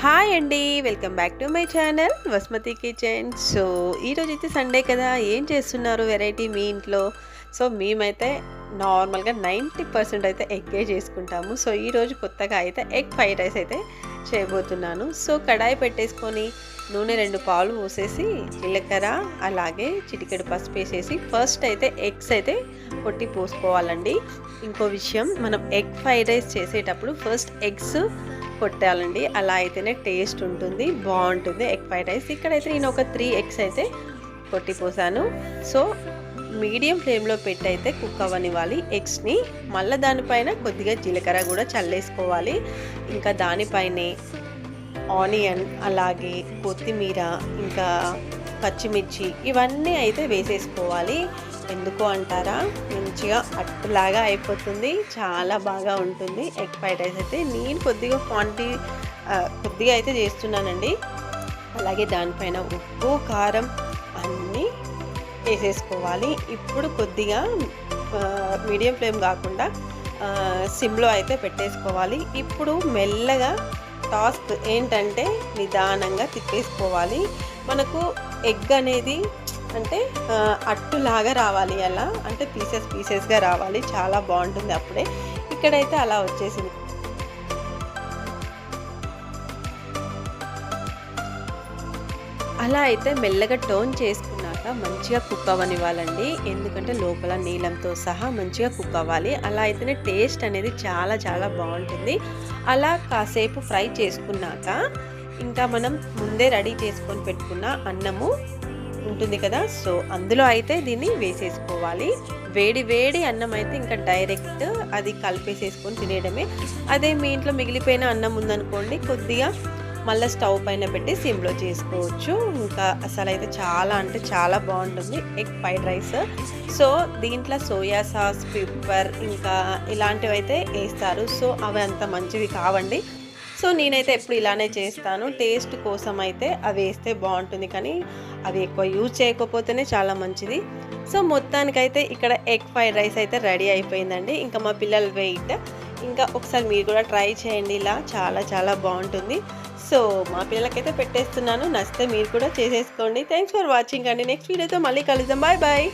Hi అండి, welcome back to my channel Vasumathi kitchen. So ఈరోజు అయితే సండే కదా, ఏం చేస్తున్నారు వెరైటీ మీ ఇంట్లో? సో మేమైతే నార్మల్గా 90% అయితే ఎగ్గే చేసుకుంటాము. సో ఈరోజు కొత్తగా అయితే ఎగ్ ఫ్రైడ్ రైస్ అయితే చేయబోతున్నాను. సో కడాయి పెట్టేసుకొని నూనె 2 పాలు పోసేసి జీలకర్ర అలాగే చిటికెడు పసుపు వేసేసి ఫస్ట్ అయితే ఎగ్స్ అయితే కొట్టి పోసుకోవాలండి. ఇంకో విషయం, మనం ఎగ్ ఫ్రైడ్ రైస్ చేసేటప్పుడు ఫస్ట్ ఎగ్స్ కొట్టాలండి. అలా అయితేనే టేస్ట్ ఉంటుంది, బాగుంటుంది ఎగ్ ఫ్రైడ్ రైస్. ఇక్కడైతే నేను ఒక 3 ఎగ్స్ అయితే కొట్టిపోసాను. సో మీడియం ఫ్లేమ్లో పెట్టి అయితే కుక్ అవ్వనివ్వాలి ఎగ్స్ని. మళ్ళీ దానిపైన కొద్దిగా జీలకర్ర కూడా చల్లేసుకోవాలి. ఇంకా దానిపైనే ఆనియన్ అలాగే కొత్తిమీర ఇంకా పచ్చిమిర్చి ఇవన్నీ అయితే వేసేసుకోవాలి. ఎందుకు అంటారా, మంచిగా అట్టులాగా అయిపోతుంది, చాలా బాగా ఉంటుంది ఎగ్ ఫ్రైడ్ రైస్ అయితే. నేను కొద్దిగా కొద్దిగా అయితే చేస్తున్నానండి. అలాగే దానిపైన ఉప్పు కారం అన్నీ వేసేసుకోవాలి. ఇప్పుడు కొద్దిగా మీడియం ఫ్లేమ్ కాకుండా సిమ్లో అయితే పెట్టేసుకోవాలి. ఇప్పుడు మెల్లగా టాస్క్ ఏంటంటే నిదానంగా తిప్పేసుకోవాలి. మనకు ఎగ్ అనేది అంటే అట్టులాగా రావాలి, అలా అంటే పీసెస్గా రావాలి, చాలా బాగుంటుంది అప్పుడే. ఇక్కడైతే అలా వచ్చేసింది. అలా అయితే మెల్లగా టర్న్ చేసుకున్నాక మంచిగా కుక్ అవ్వనివ్వాలండి. ఎందుకంటే లోపల నీలంతో సహా మంచిగా కుక్ అవ్వాలి. అలా అయితేనే టేస్ట్ అనేది చాలా చాలా బాగుంటుంది. అలా కాసేపు ఫ్రై చేసుకున్నాక ఇంకా మనం ముందే రెడీ చేసుకొని పెట్టుకున్న అన్నము ఉంటుంది కదా, సో అందులో అయితే దీన్ని వేసేసుకోవాలి. వేడి వేడి అన్నం అయితే ఇంకా డైరెక్ట్ అది కలిపేసేసుకొని తినేయడమే. అదే మీ ఇంట్లో మిగిలిపోయిన అన్నం ఉందనుకోండి, కొద్దిగా మళ్ళీ స్టవ్ పైన పెట్టి సిమ్లో చేసుకోవచ్చు. ఇంకా అసలు అయితే చాలా అంటే చాలా బాగుంటుంది ఎగ్ ఫ్రైడ్ రైస్. సో దీంట్లో సోయా సాస్, పెప్పర్ ఇంకా ఇలాంటివి అయితే వేస్తారు. సో అవి అంత మంచివి కావండి. సో నేనైతే ఎప్పుడు ఇలానే చేస్తాను. టేస్ట్ కోసం అయితే అవి వేస్తే బాగుంటుంది, కానీ అవి ఎక్కువ యూజ్ చేయకపోతేనే చాలా మంచిది. సో మొత్తానికైతే ఇక్కడ ఎగ్ ఫ్రైడ్ రైస్ అయితే రెడీ అయిపోయిందండి. ఇంకా మా పిల్లల వెయిట్, ఇంకా ఒకసారి మీరు కూడా ట్రై చేయండి, ఇలా చాలా చాలా బాగుంటుంది. సో మా పిల్లలకైతే పెట్టేస్తున్నాను, నచ్చితే మీరు కూడా చేసేసుకోండి. థ్యాంక్స్ ఫర్ వాచింగ్ అండి. నెక్స్ట్ వీడియోతో మళ్ళీ కలుద్దాం. Bye bye.